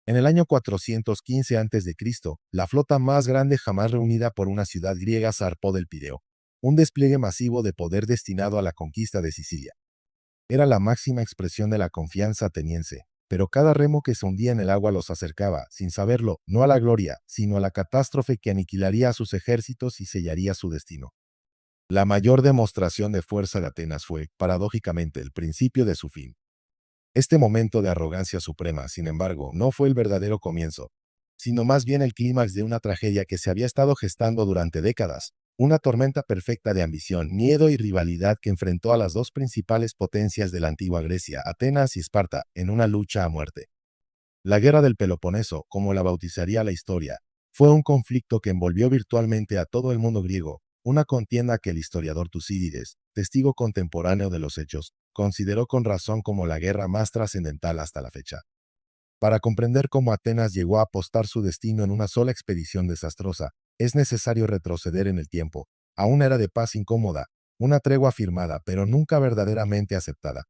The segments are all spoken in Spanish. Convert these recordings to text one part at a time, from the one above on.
En el año 415 a.C., la flota más grande jamás reunida por una ciudad griega zarpó del Pireo, un despliegue masivo de poder destinado a la conquista de Sicilia. Era la máxima expresión de la confianza ateniense, pero cada remo que se hundía en el agua los acercaba, sin saberlo, no a la gloria, sino a la catástrofe que aniquilaría a sus ejércitos y sellaría su destino. La mayor demostración de fuerza de Atenas fue, paradójicamente, el principio de su fin. Este momento de arrogancia suprema, sin embargo, no fue el verdadero comienzo, sino más bien el clímax de una tragedia que se había estado gestando durante décadas, una tormenta perfecta de ambición, miedo y rivalidad que enfrentó a las dos principales potencias de la antigua Grecia, Atenas y Esparta, en una lucha a muerte. La Guerra del Peloponeso, como la bautizaría la historia, fue un conflicto que envolvió virtualmente a todo el mundo griego, una contienda que el historiador Tucídides, testigo contemporáneo de los hechos, consideró con razón como la guerra más trascendental hasta la fecha. Para comprender cómo Atenas llegó a apostar su destino en una sola expedición desastrosa, es necesario retroceder en el tiempo, a una era de paz incómoda, una tregua firmada pero nunca verdaderamente aceptada.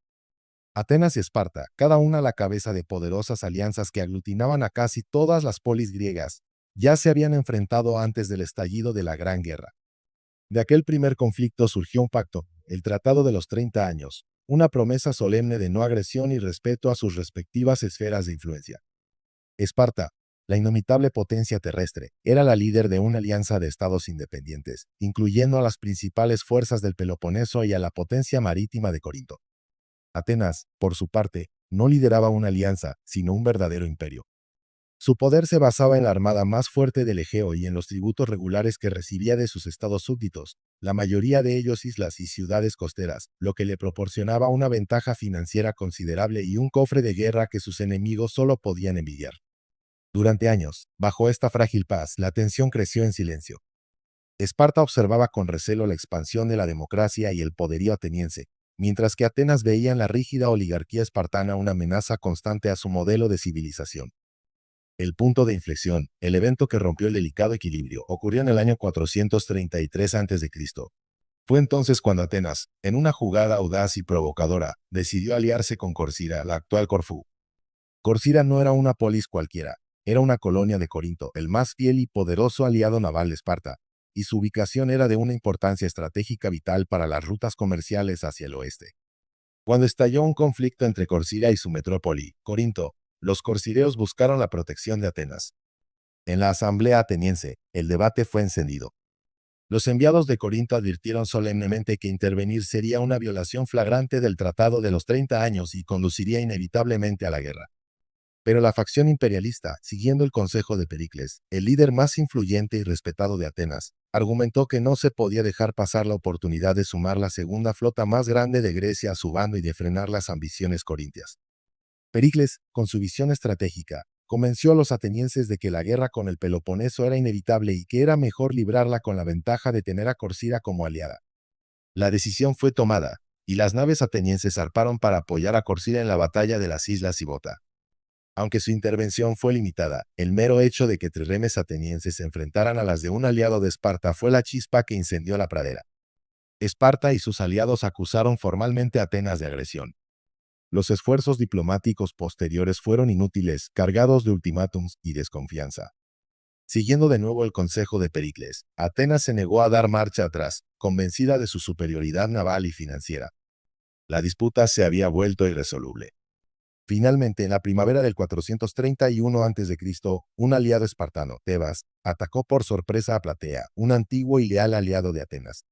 Atenas y Esparta, cada una a la cabeza de poderosas alianzas que aglutinaban a casi todas las polis griegas, ya se habían enfrentado antes del estallido de la Gran Guerra. De aquel primer conflicto surgió un pacto, el Tratado de los 30 años, una promesa solemne de no agresión y respeto a sus respectivas esferas de influencia. Esparta, la inimitable potencia terrestre, era la líder de una alianza de estados independientes, incluyendo a las principales fuerzas del Peloponeso y a la potencia marítima de Corinto. Atenas, por su parte, no lideraba una alianza, sino un verdadero imperio. Su poder se basaba en la armada más fuerte del Egeo y en los tributos regulares que recibía de sus estados súbditos, la mayoría de ellos islas y ciudades costeras, lo que le proporcionaba una ventaja financiera considerable y un cofre de guerra que sus enemigos solo podían envidiar. Durante años, bajo esta frágil paz, la tensión creció en silencio. Esparta observaba con recelo la expansión de la democracia y el poderío ateniense, mientras que Atenas veía en la rígida oligarquía espartana una amenaza constante a su modelo de civilización. El punto de inflexión, el evento que rompió el delicado equilibrio, ocurrió en el año 433 a.C. Fue entonces cuando Atenas, en una jugada audaz y provocadora, decidió aliarse con Corcira, la actual Corfú. Corcira no era una polis cualquiera, era una colonia de Corinto, el más fiel y poderoso aliado naval de Esparta, y su ubicación era de una importancia estratégica vital para las rutas comerciales hacia el oeste. Cuando estalló un conflicto entre Corcira y su metrópoli, Corinto, los corcireos buscaron la protección de Atenas. En la asamblea ateniense, el debate fue encendido. Los enviados de Corinto advirtieron solemnemente que intervenir sería una violación flagrante del Tratado de los 30 años y conduciría inevitablemente a la guerra. Pero la facción imperialista, siguiendo el consejo de Pericles, el líder más influyente y respetado de Atenas, argumentó que no se podía dejar pasar la oportunidad de sumar la segunda flota más grande de Grecia a su bando y de frenar las ambiciones corintias. Pericles, con su visión estratégica, convenció a los atenienses de que la guerra con el Peloponeso era inevitable y que era mejor librarla con la ventaja de tener a Corcira como aliada. La decisión fue tomada, y las naves atenienses zarparon para apoyar a Corcira en la batalla de las Islas Cibota. Aunque su intervención fue limitada, el mero hecho de que trirremes atenienses se enfrentaran a las de un aliado de Esparta fue la chispa que incendió la pradera. Esparta y sus aliados acusaron formalmente a Atenas de agresión. Los esfuerzos diplomáticos posteriores fueron inútiles, cargados de ultimátums y desconfianza. Siguiendo de nuevo el consejo de Pericles, Atenas se negó a dar marcha atrás, convencida de su superioridad naval y financiera. La disputa se había vuelto irresoluble. Finalmente, en la primavera del 431 a.C., un aliado espartano, Tebas, atacó por sorpresa a Platea, un antiguo y leal aliado de Atenas.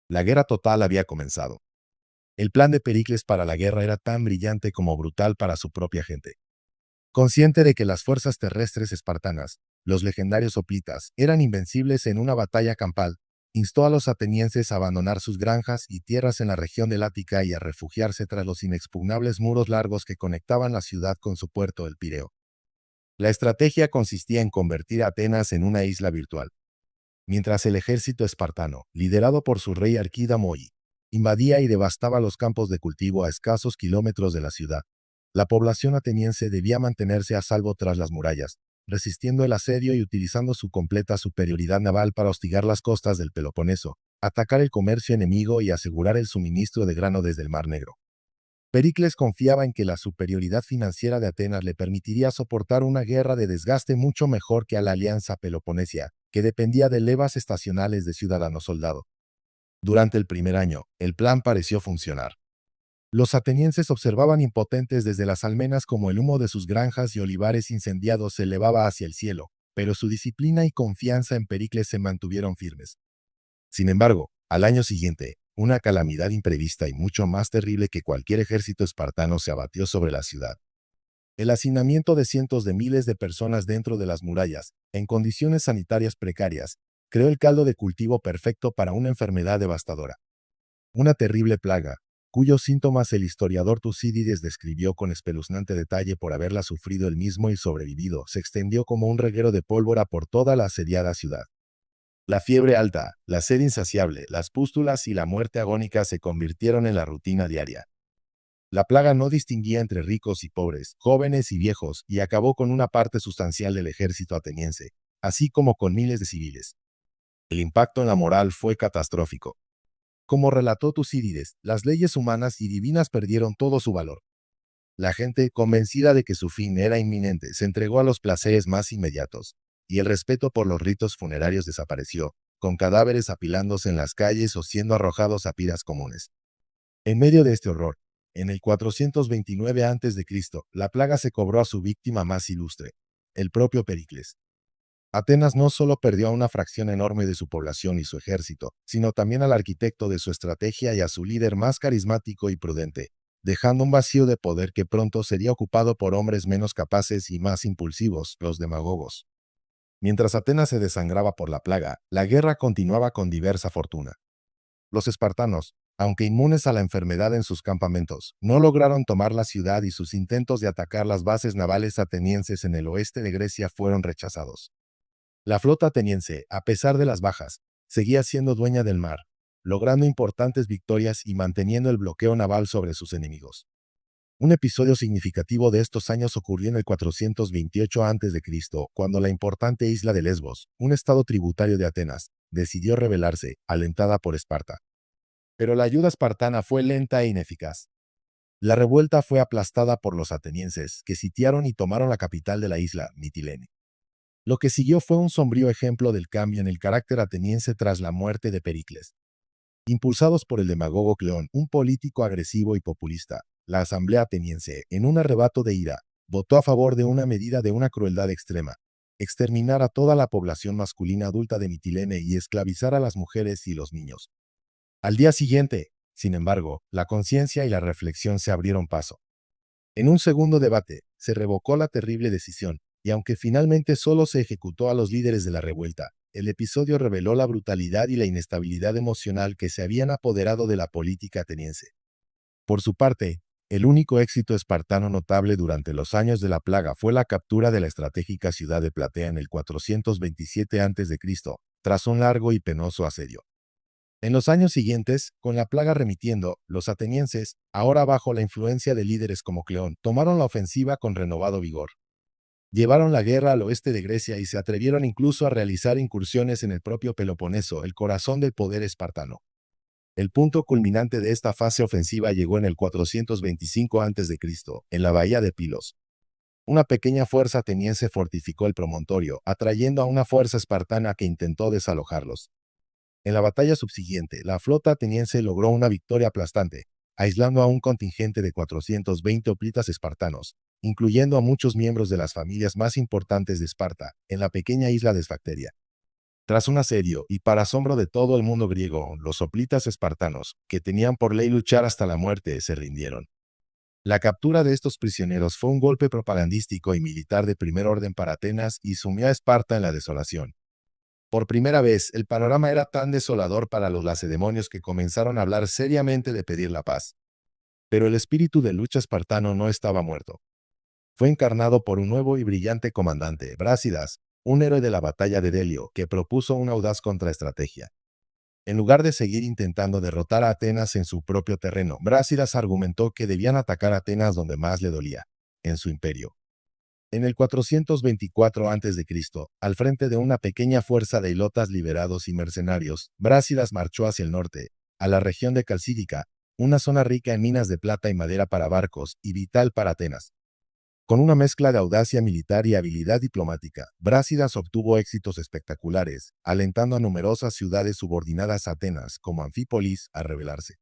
La guerra total había comenzado. El plan de Pericles para la guerra era tan brillante como brutal para su propia gente. Consciente de que las fuerzas terrestres espartanas, los legendarios hoplitas, eran invencibles en una batalla campal, instó a los atenienses a abandonar sus granjas y tierras en la región del Ática y a refugiarse tras los inexpugnables muros largos que conectaban la ciudad con su puerto, el Pireo. La estrategia consistía en convertir a Atenas en una isla virtual. Mientras el ejército espartano, liderado por su rey Arquidamo I, invadía y devastaba los campos de cultivo a escasos kilómetros de la ciudad, la población ateniense debía mantenerse a salvo tras las murallas, resistiendo el asedio y utilizando su completa superioridad naval para hostigar las costas del Peloponeso, atacar el comercio enemigo y asegurar el suministro de grano desde el Mar Negro. Pericles confiaba en que la superioridad financiera de Atenas le permitiría soportar una guerra de desgaste mucho mejor que a la alianza peloponesia, que dependía de levas estacionales de ciudadano-soldado. Durante el primer año, el plan pareció funcionar. Los atenienses observaban impotentes desde las almenas como el humo de sus granjas y olivares incendiados se elevaba hacia el cielo, pero su disciplina y confianza en Pericles se mantuvieron firmes. Sin embargo, al año siguiente, una calamidad imprevista y mucho más terrible que cualquier ejército espartano se abatió sobre la ciudad. El hacinamiento de cientos de miles de personas dentro de las murallas, en condiciones sanitarias precarias, creó el caldo de cultivo perfecto para una enfermedad devastadora. Una terrible plaga, cuyos síntomas el historiador Tucídides describió con espeluznante detalle por haberla sufrido él mismo y sobrevivido, se extendió como un reguero de pólvora por toda la asediada ciudad. La fiebre alta, la sed insaciable, las pústulas y la muerte agónica se convirtieron en la rutina diaria. La plaga no distinguía entre ricos y pobres, jóvenes y viejos, y acabó con una parte sustancial del ejército ateniense, así como con miles de civiles. El impacto en la moral fue catastrófico. Como relató Tucídides, las leyes humanas y divinas perdieron todo su valor. La gente, convencida de que su fin era inminente, se entregó a los placeres más inmediatos, y el respeto por los ritos funerarios desapareció, con cadáveres apilándose en las calles o siendo arrojados a piras comunes. En medio de este horror, en el 429 a.C., la plaga se cobró a su víctima más ilustre, el propio Pericles. Atenas no solo perdió a una fracción enorme de su población y su ejército, sino también al arquitecto de su estrategia y a su líder más carismático y prudente, dejando un vacío de poder que pronto sería ocupado por hombres menos capaces y más impulsivos, los demagogos. Mientras Atenas se desangraba por la plaga, la guerra continuaba con diversa fortuna. Los espartanos, aunque inmunes a la enfermedad en sus campamentos, no lograron tomar la ciudad y sus intentos de atacar las bases navales atenienses en el oeste de Grecia fueron rechazados. La flota ateniense, a pesar de las bajas, seguía siendo dueña del mar, logrando importantes victorias y manteniendo el bloqueo naval sobre sus enemigos. Un episodio significativo de estos años ocurrió en el 428 a.C., cuando la importante isla de Lesbos, un estado tributario de Atenas, decidió rebelarse, alentada por Esparta. Pero la ayuda espartana fue lenta e ineficaz. La revuelta fue aplastada por los atenienses, que sitiaron y tomaron la capital de la isla, Mitilene. Lo que siguió fue un sombrío ejemplo del cambio en el carácter ateniense tras la muerte de Pericles. Impulsados por el demagogo Cleón, un político agresivo y populista, la asamblea ateniense, en un arrebato de ira, votó a favor de una medida de una crueldad extrema: exterminar a toda la población masculina adulta de Mitilene y esclavizar a las mujeres y los niños. Al día siguiente, sin embargo, la conciencia y la reflexión se abrieron paso. En un segundo debate, se revocó la terrible decisión, y aunque finalmente solo se ejecutó a los líderes de la revuelta, el episodio reveló la brutalidad y la inestabilidad emocional que se habían apoderado de la política ateniense. Por su parte, el único éxito espartano notable durante los años de la plaga fue la captura de la estratégica ciudad de Platea en el 427 a.C., tras un largo y penoso asedio. En los años siguientes, con la plaga remitiendo, los atenienses, ahora bajo la influencia de líderes como Cleón, tomaron la ofensiva con renovado vigor. Llevaron la guerra al oeste de Grecia y se atrevieron incluso a realizar incursiones en el propio Peloponeso, el corazón del poder espartano. El punto culminante de esta fase ofensiva llegó en el 425 a.C., en la bahía de Pilos. Una pequeña fuerza ateniense fortificó el promontorio, atrayendo a una fuerza espartana que intentó desalojarlos. En la batalla subsiguiente, la flota ateniense logró una victoria aplastante, aislando a un contingente de 420 hoplitas espartanos, incluyendo a muchos miembros de las familias más importantes de Esparta, en la pequeña isla de Esfacteria. Tras un asedio, y para asombro de todo el mundo griego, los hoplitas espartanos, que tenían por ley luchar hasta la muerte, se rindieron. La captura de estos prisioneros fue un golpe propagandístico y militar de primer orden para Atenas y sumió a Esparta en la desolación. Por primera vez, el panorama era tan desolador para los lacedemonios que comenzaron a hablar seriamente de pedir la paz. Pero el espíritu de lucha espartano no estaba muerto. Fue encarnado por un nuevo y brillante comandante, Brásidas, un héroe de la batalla de Delio, que propuso una audaz contraestrategia. En lugar de seguir intentando derrotar a Atenas en su propio terreno, Brásidas argumentó que debían atacar a Atenas donde más le dolía, en su imperio. En el 424 a.C., al frente de una pequeña fuerza de ilotas liberados y mercenarios, Brásidas marchó hacia el norte, a la región de Calcídica, una zona rica en minas de plata y madera para barcos y vital para Atenas. Con una mezcla de audacia militar y habilidad diplomática, Brásidas obtuvo éxitos espectaculares, alentando a numerosas ciudades subordinadas a Atenas, como Anfípolis, a rebelarse.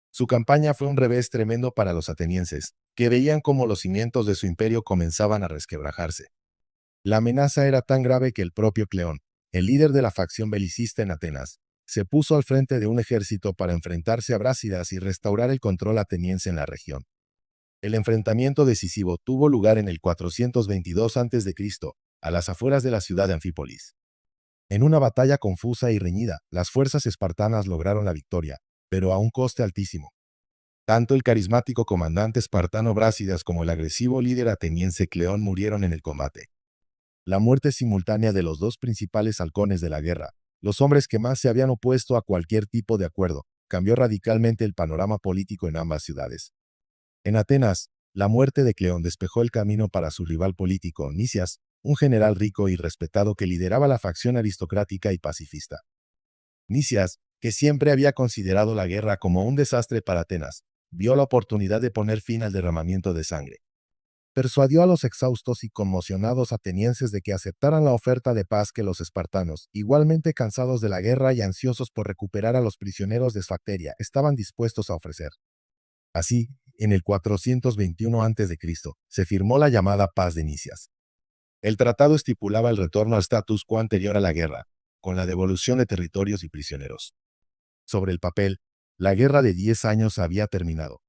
Su campaña fue un revés tremendo para los atenienses, que veían cómo los cimientos de su imperio comenzaban a resquebrajarse. La amenaza era tan grave que el propio Cleón, el líder de la facción belicista en Atenas, se puso al frente de un ejército para enfrentarse a Brásidas y restaurar el control ateniense en la región. El enfrentamiento decisivo tuvo lugar en el 422 a.C., a las afueras de la ciudad de Anfípolis. En una batalla confusa y reñida, las fuerzas espartanas lograron la victoria, pero a un coste altísimo. Tanto el carismático comandante espartano Brásidas como el agresivo líder ateniense Cleón murieron en el combate. La muerte simultánea de los dos principales halcones de la guerra, los hombres que más se habían opuesto a cualquier tipo de acuerdo, cambió radicalmente el panorama político en ambas ciudades. En Atenas, la muerte de Cleón despejó el camino para su rival político, Nicias, un general rico y respetado que lideraba la facción aristocrática y pacifista. Nicias, que siempre había considerado la guerra como un desastre para Atenas, vio la oportunidad de poner fin al derramamiento de sangre. Persuadió a los exhaustos y conmocionados atenienses de que aceptaran la oferta de paz que los espartanos, igualmente cansados de la guerra y ansiosos por recuperar a los prisioneros de Esfacteria, estaban dispuestos a ofrecer. Así, en el 421 a.C., se firmó la llamada Paz de Nicias. El tratado estipulaba el retorno al status quo anterior a la guerra, con la devolución de territorios y prisioneros. Sobre el papel, la guerra de 10 años había terminado.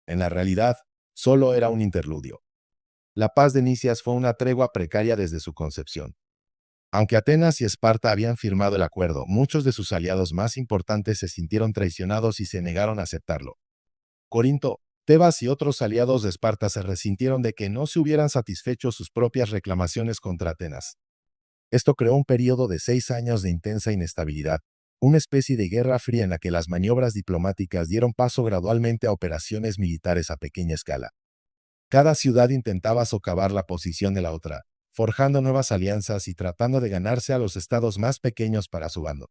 En la realidad, solo era un interludio. La paz de Nicias fue una tregua precaria desde su concepción. Aunque Atenas y Esparta habían firmado el acuerdo, muchos de sus aliados más importantes se sintieron traicionados y se negaron a aceptarlo. Corinto, Tebas y otros aliados de Esparta se resintieron de que no se hubieran satisfecho sus propias reclamaciones contra Atenas. Esto creó un periodo de 6 años de intensa inestabilidad, una especie de guerra fría en la que las maniobras diplomáticas dieron paso gradualmente a operaciones militares a pequeña escala. Cada ciudad intentaba socavar la posición de la otra, forjando nuevas alianzas y tratando de ganarse a los estados más pequeños para su bando.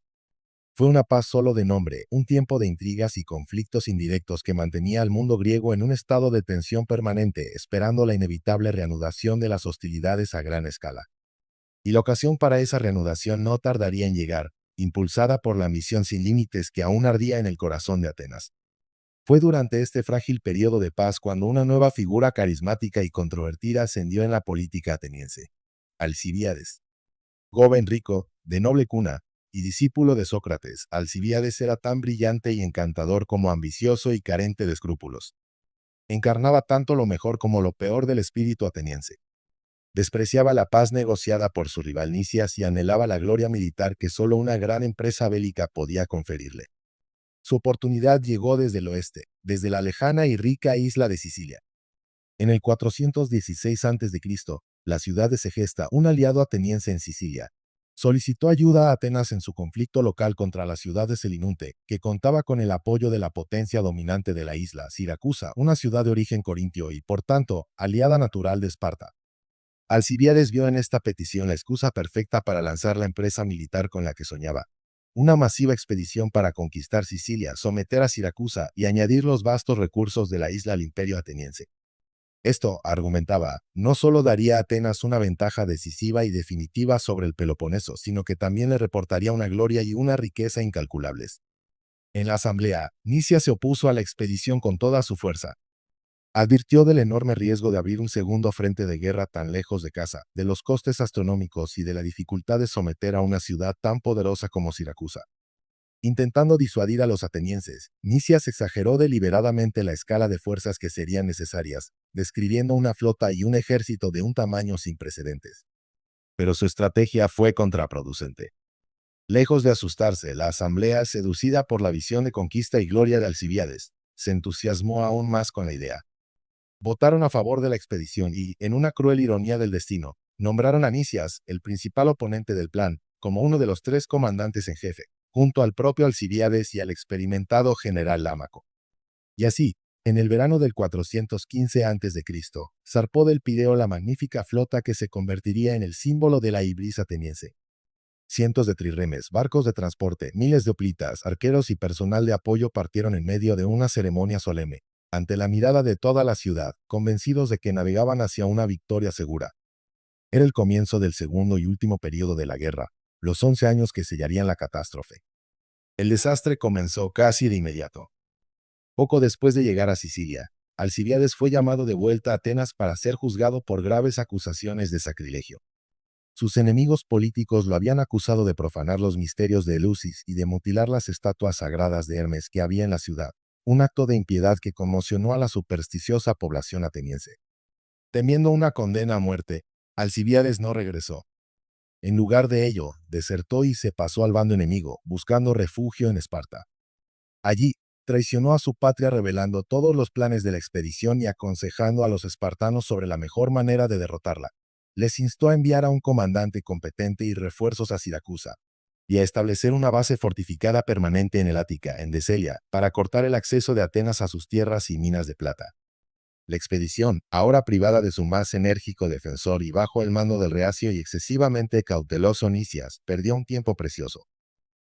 Fue una paz solo de nombre, un tiempo de intrigas y conflictos indirectos que mantenía al mundo griego en un estado de tensión permanente, esperando la inevitable reanudación de las hostilidades a gran escala. Y la ocasión para esa reanudación no tardaría en llegar, impulsada por la ambición sin límites que aún ardía en el corazón de Atenas. Fue durante este frágil periodo de paz cuando una nueva figura carismática y controvertida ascendió en la política ateniense: Alcibíades. Joven rico, de noble cuna, y discípulo de Sócrates, Alcibíades era tan brillante y encantador como ambicioso y carente de escrúpulos. Encarnaba tanto lo mejor como lo peor del espíritu ateniense. Despreciaba la paz negociada por su rival Nicias y anhelaba la gloria militar que solo una gran empresa bélica podía conferirle. Su oportunidad llegó desde el oeste, desde la lejana y rica isla de Sicilia. En el 416 a.C., la ciudad de Segesta, un aliado ateniense en Sicilia, solicitó ayuda a Atenas en su conflicto local contra la ciudad de Selinunte, que contaba con el apoyo de la potencia dominante de la isla, Siracusa, una ciudad de origen corintio y, por tanto, aliada natural de Esparta. Alcibíades vio en esta petición la excusa perfecta para lanzar la empresa militar con la que soñaba: una masiva expedición para conquistar Sicilia, someter a Siracusa y añadir los vastos recursos de la isla al imperio ateniense. Esto, argumentaba, no solo daría a Atenas una ventaja decisiva y definitiva sobre el Peloponeso, sino que también le reportaría una gloria y una riqueza incalculables. En la asamblea, Nicias se opuso a la expedición con toda su fuerza. Advirtió del enorme riesgo de abrir un segundo frente de guerra tan lejos de casa, de los costes astronómicos y de la dificultad de someter a una ciudad tan poderosa como Siracusa. Intentando disuadir a los atenienses, Nicias exageró deliberadamente la escala de fuerzas que serían necesarias, describiendo una flota y un ejército de un tamaño sin precedentes. Pero su estrategia fue contraproducente. Lejos de asustarse, la asamblea, seducida por la visión de conquista y gloria de Alcibíades, se entusiasmó aún más con la idea. Votaron a favor de la expedición y, en una cruel ironía del destino, nombraron a Nicias, el principal oponente del plan, como uno de los 3 comandantes en jefe, junto al propio Alcibíades y al experimentado general Lámaco. Y así, en el verano del 415 a.C., zarpó del Pireo la magnífica flota que se convertiría en el símbolo de la ibris ateniense. Cientos de trirremes, barcos de transporte, miles de hoplitas, arqueros y personal de apoyo partieron en medio de una ceremonia solemne, ante la mirada de toda la ciudad, convencidos de que navegaban hacia una victoria segura. Era el comienzo del segundo y último período de la guerra, los 11 años que sellarían la catástrofe. El desastre comenzó casi de inmediato. Poco después de llegar a Sicilia, Alcibíades fue llamado de vuelta a Atenas para ser juzgado por graves acusaciones de sacrilegio. Sus enemigos políticos lo habían acusado de profanar los misterios de Eleusis y de mutilar las estatuas sagradas de Hermes que había en la ciudad, un acto de impiedad que conmocionó a la supersticiosa población ateniense. Temiendo una condena a muerte, Alcibíades no regresó. En lugar de ello, desertó y se pasó al bando enemigo, buscando refugio en Esparta. Allí, traicionó a su patria revelando todos los planes de la expedición y aconsejando a los espartanos sobre la mejor manera de derrotarla. Les instó a enviar a un comandante competente y refuerzos a Siracusa, y a establecer una base fortificada permanente en el Ática, en Deselia, para cortar el acceso de Atenas a sus tierras y minas de plata. La expedición, ahora privada de su más enérgico defensor y bajo el mando del reacio y excesivamente cauteloso Nicias, perdió un tiempo precioso.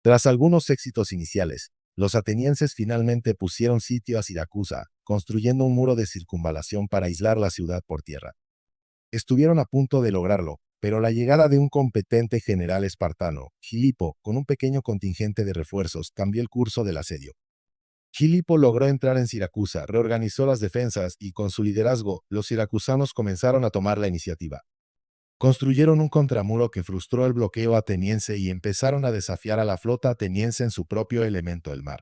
Tras algunos éxitos iniciales, los atenienses finalmente pusieron sitio a Siracusa, construyendo un muro de circunvalación para aislar la ciudad por tierra. Estuvieron a punto de lograrlo, pero la llegada de un competente general espartano, Gilipo, con un pequeño contingente de refuerzos, cambió el curso del asedio. Gilipo logró entrar en Siracusa, reorganizó las defensas y, con su liderazgo, los siracusanos comenzaron a tomar la iniciativa. Construyeron un contramuro que frustró el bloqueo ateniense y empezaron a desafiar a la flota ateniense en su propio elemento del mar.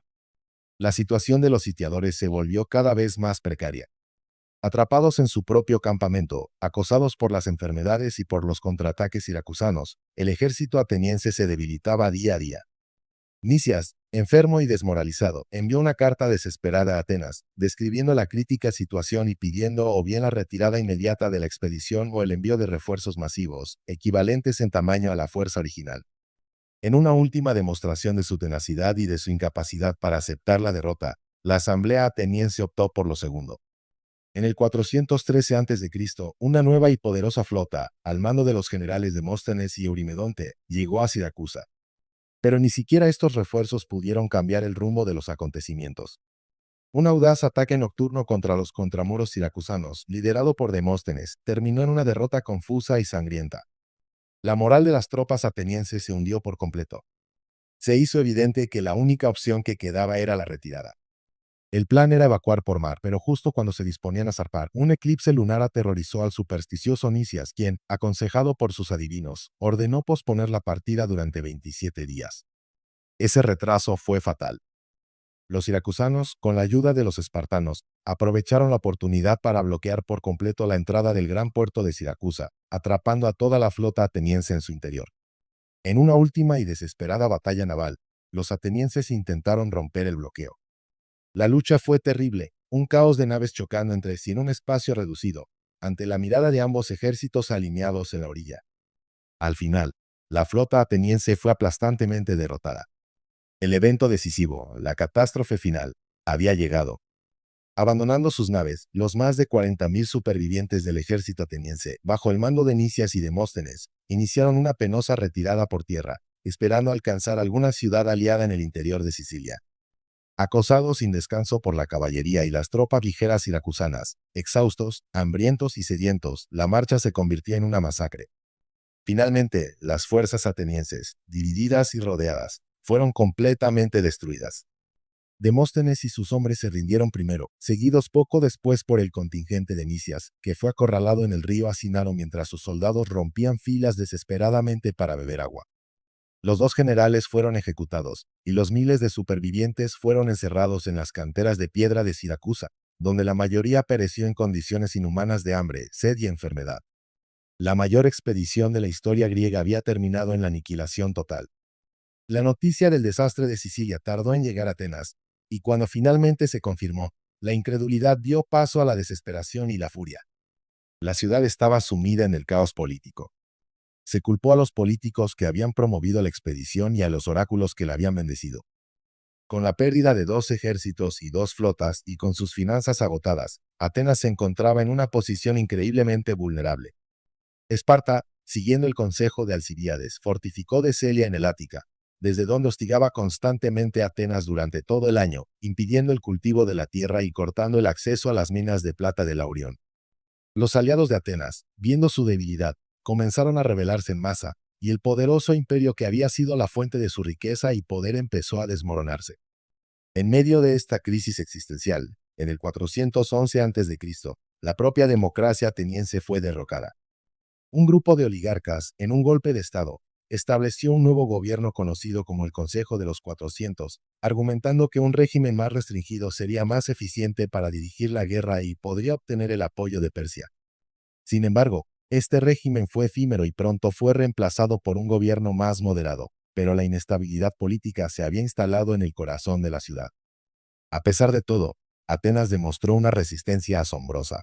La situación de los sitiadores se volvió cada vez más precaria. Atrapados en su propio campamento, acosados por las enfermedades y por los contraataques siracusanos, el ejército ateniense se debilitaba día a día. Nicias, enfermo y desmoralizado, envió una carta desesperada a Atenas, describiendo la crítica situación y pidiendo o bien la retirada inmediata de la expedición o el envío de refuerzos masivos, equivalentes en tamaño a la fuerza original. En una última demostración de su tenacidad y de su incapacidad para aceptar la derrota, la asamblea ateniense optó por lo segundo. En el 413 a.C., una nueva y poderosa flota, al mando de los generales Demóstenes y Eurimedonte, llegó a Siracusa. Pero ni siquiera estos refuerzos pudieron cambiar el rumbo de los acontecimientos. Un audaz ataque nocturno contra los contramuros siracusanos, liderado por Demóstenes, terminó en una derrota confusa y sangrienta. La moral de las tropas atenienses se hundió por completo. Se hizo evidente que la única opción que quedaba era la retirada. El plan era evacuar por mar, pero justo cuando se disponían a zarpar, un eclipse lunar aterrorizó al supersticioso Nicias, quien, aconsejado por sus adivinos, ordenó posponer la partida durante 27 días. Ese retraso fue fatal. Los siracusanos, con la ayuda de los espartanos, aprovecharon la oportunidad para bloquear por completo la entrada del gran puerto de Siracusa, atrapando a toda la flota ateniense en su interior. En una última y desesperada batalla naval, los atenienses intentaron romper el bloqueo. La lucha fue terrible, un caos de naves chocando entre sí en un espacio reducido, ante la mirada de ambos ejércitos alineados en la orilla. Al final, la flota ateniense fue aplastantemente derrotada. El evento decisivo, la catástrofe final, había llegado. Abandonando sus naves, los más de 40.000 supervivientes del ejército ateniense, bajo el mando de Nicias y Demóstenes, iniciaron una penosa retirada por tierra, esperando alcanzar alguna ciudad aliada en el interior de Sicilia. Acosados sin descanso por la caballería y las tropas ligeras siracusanas, exhaustos, hambrientos y sedientos, la marcha se convirtió en una masacre. Finalmente, las fuerzas atenienses, divididas y rodeadas, fueron completamente destruidas. Demóstenes y sus hombres se rindieron primero, seguidos poco después por el contingente de Nicias, que fue acorralado en el río Acinaro mientras sus soldados rompían filas desesperadamente para beber agua. Los dos generales fueron ejecutados, y los miles de supervivientes fueron encerrados en las canteras de piedra de Siracusa, donde la mayoría pereció en condiciones inhumanas de hambre, sed y enfermedad. La mayor expedición de la historia griega había terminado en la aniquilación total. La noticia del desastre de Sicilia tardó en llegar a Atenas, y cuando finalmente se confirmó, la incredulidad dio paso a la desesperación y la furia. La ciudad estaba sumida en el caos político. Se culpó a los políticos que habían promovido la expedición y a los oráculos que la habían bendecido. Con la pérdida de 2 ejércitos y 2 flotas y con sus finanzas agotadas, Atenas se encontraba en una posición increíblemente vulnerable. Esparta, siguiendo el consejo de Alcibíades, fortificó Celia en el Ática, desde donde hostigaba constantemente a Atenas durante todo el año, impidiendo el cultivo de la tierra y cortando el acceso a las minas de plata de Laurión. Los aliados de Atenas, viendo su debilidad, comenzaron a rebelarse en masa, y el poderoso imperio que había sido la fuente de su riqueza y poder empezó a desmoronarse. En medio de esta crisis existencial, en el 411 a.C., la propia democracia ateniense fue derrocada. Un grupo de oligarcas, en un golpe de Estado, estableció un nuevo gobierno conocido como el Consejo de los 400, argumentando que un régimen más restringido sería más eficiente para dirigir la guerra y podría obtener el apoyo de Persia. Sin embargo, este régimen fue efímero y pronto fue reemplazado por un gobierno más moderado, pero la inestabilidad política se había instalado en el corazón de la ciudad. A pesar de todo, Atenas demostró una resistencia asombrosa.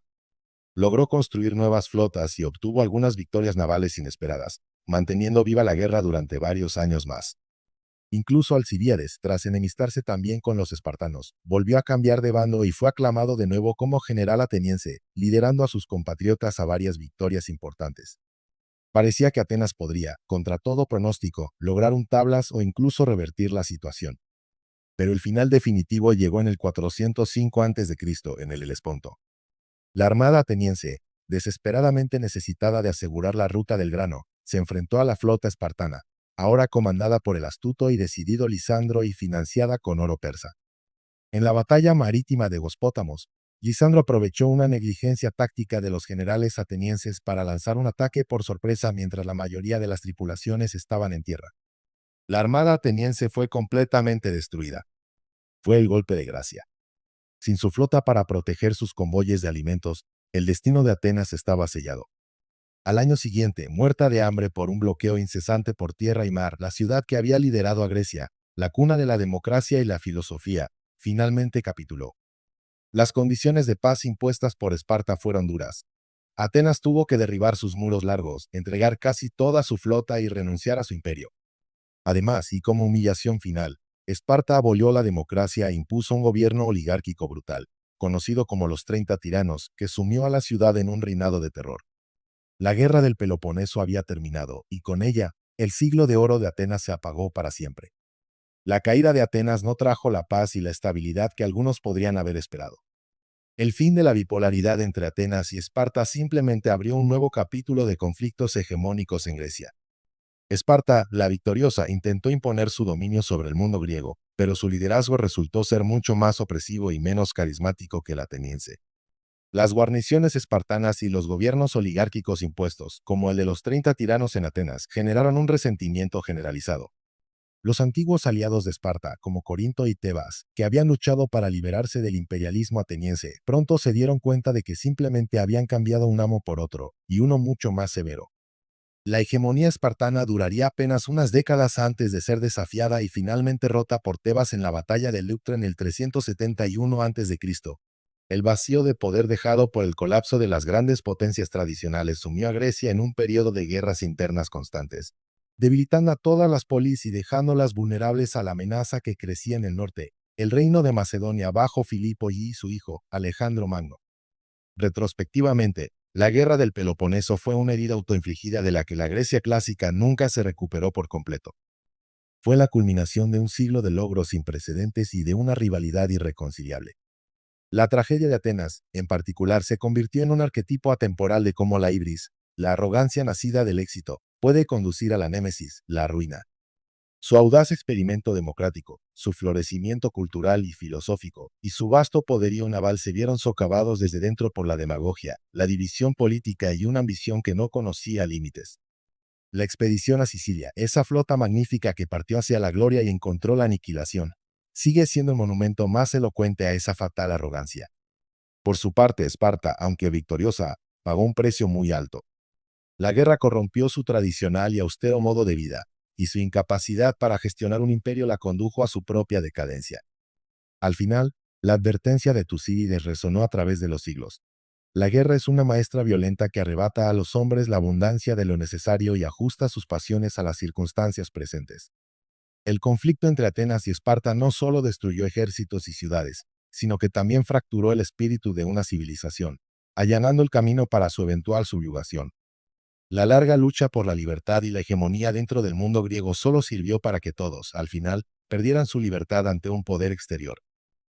Logró construir nuevas flotas y obtuvo algunas victorias navales inesperadas, manteniendo viva la guerra durante varios años más. Incluso Alcibíades, tras enemistarse también con los espartanos, volvió a cambiar de bando y fue aclamado de nuevo como general ateniense, liderando a sus compatriotas a varias victorias importantes. Parecía que Atenas podría, contra todo pronóstico, lograr un tablas o incluso revertir la situación. Pero el final definitivo llegó en el 405 a.C., en el Helesponto. La armada ateniense, desesperadamente necesitada de asegurar la ruta del grano, se enfrentó a la flota espartana, ahora comandada por el astuto y decidido Lisandro y financiada con oro persa. En la batalla marítima de Gospótamos, Lisandro aprovechó una negligencia táctica de los generales atenienses para lanzar un ataque por sorpresa mientras la mayoría de las tripulaciones estaban en tierra. La armada ateniense fue completamente destruida. Fue el golpe de gracia. Sin su flota para proteger sus convoyes de alimentos, el destino de Atenas estaba sellado. Al año siguiente, muerta de hambre por un bloqueo incesante por tierra y mar, la ciudad que había liderado a Grecia, la cuna de la democracia y la filosofía, finalmente capituló. Las condiciones de paz impuestas por Esparta fueron duras. Atenas tuvo que derribar sus muros largos, entregar casi toda su flota y renunciar a su imperio. Además, y como humillación final, Esparta abolió la democracia e impuso un gobierno oligárquico brutal, conocido como los 30 tiranos, que sumió a la ciudad en un reinado de terror. La guerra del Peloponeso había terminado, y con ella, el siglo de oro de Atenas se apagó para siempre. La caída de Atenas no trajo la paz y la estabilidad que algunos podrían haber esperado. El fin de la bipolaridad entre Atenas y Esparta simplemente abrió un nuevo capítulo de conflictos hegemónicos en Grecia. Esparta, la victoriosa, intentó imponer su dominio sobre el mundo griego, pero su liderazgo resultó ser mucho más opresivo y menos carismático que el ateniense. Las guarniciones espartanas y los gobiernos oligárquicos impuestos, como el de los 30 tiranos en Atenas, generaron un resentimiento generalizado. Los antiguos aliados de Esparta, como Corinto y Tebas, que habían luchado para liberarse del imperialismo ateniense, pronto se dieron cuenta de que simplemente habían cambiado un amo por otro, y uno mucho más severo. La hegemonía espartana duraría apenas unas décadas antes de ser desafiada y finalmente rota por Tebas en la batalla de Leuctra en el 371 a.C. El vacío de poder dejado por el colapso de las grandes potencias tradicionales sumió a Grecia en un periodo de guerras internas constantes, debilitando a todas las polis y dejándolas vulnerables a la amenaza que crecía en el norte, el reino de Macedonia bajo Filipo y su hijo, Alejandro Magno. Retrospectivamente, la guerra del Peloponeso fue una herida autoinfligida de la que la Grecia clásica nunca se recuperó por completo. Fue la culminación de un siglo de logros sin precedentes y de una rivalidad irreconciliable. La tragedia de Atenas, en particular, se convirtió en un arquetipo atemporal de cómo la ibris, la arrogancia nacida del éxito, puede conducir a la némesis, la ruina. Su audaz experimento democrático, su florecimiento cultural y filosófico, y su vasto poderío naval se vieron socavados desde dentro por la demagogia, la división política y una ambición que no conocía límites. La expedición a Sicilia, esa flota magnífica que partió hacia la gloria y encontró la aniquilación, sigue siendo el monumento más elocuente a esa fatal arrogancia. Por su parte, Esparta, aunque victoriosa, pagó un precio muy alto. La guerra corrompió su tradicional y austero modo de vida, y su incapacidad para gestionar un imperio la condujo a su propia decadencia. Al final, la advertencia de Tucídides resonó a través de los siglos. La guerra es una maestra violenta que arrebata a los hombres la abundancia de lo necesario y ajusta sus pasiones a las circunstancias presentes. El conflicto entre Atenas y Esparta no solo destruyó ejércitos y ciudades, sino que también fracturó el espíritu de una civilización, allanando el camino para su eventual subyugación. La larga lucha por la libertad y la hegemonía dentro del mundo griego solo sirvió para que todos, al final, perdieran su libertad ante un poder exterior.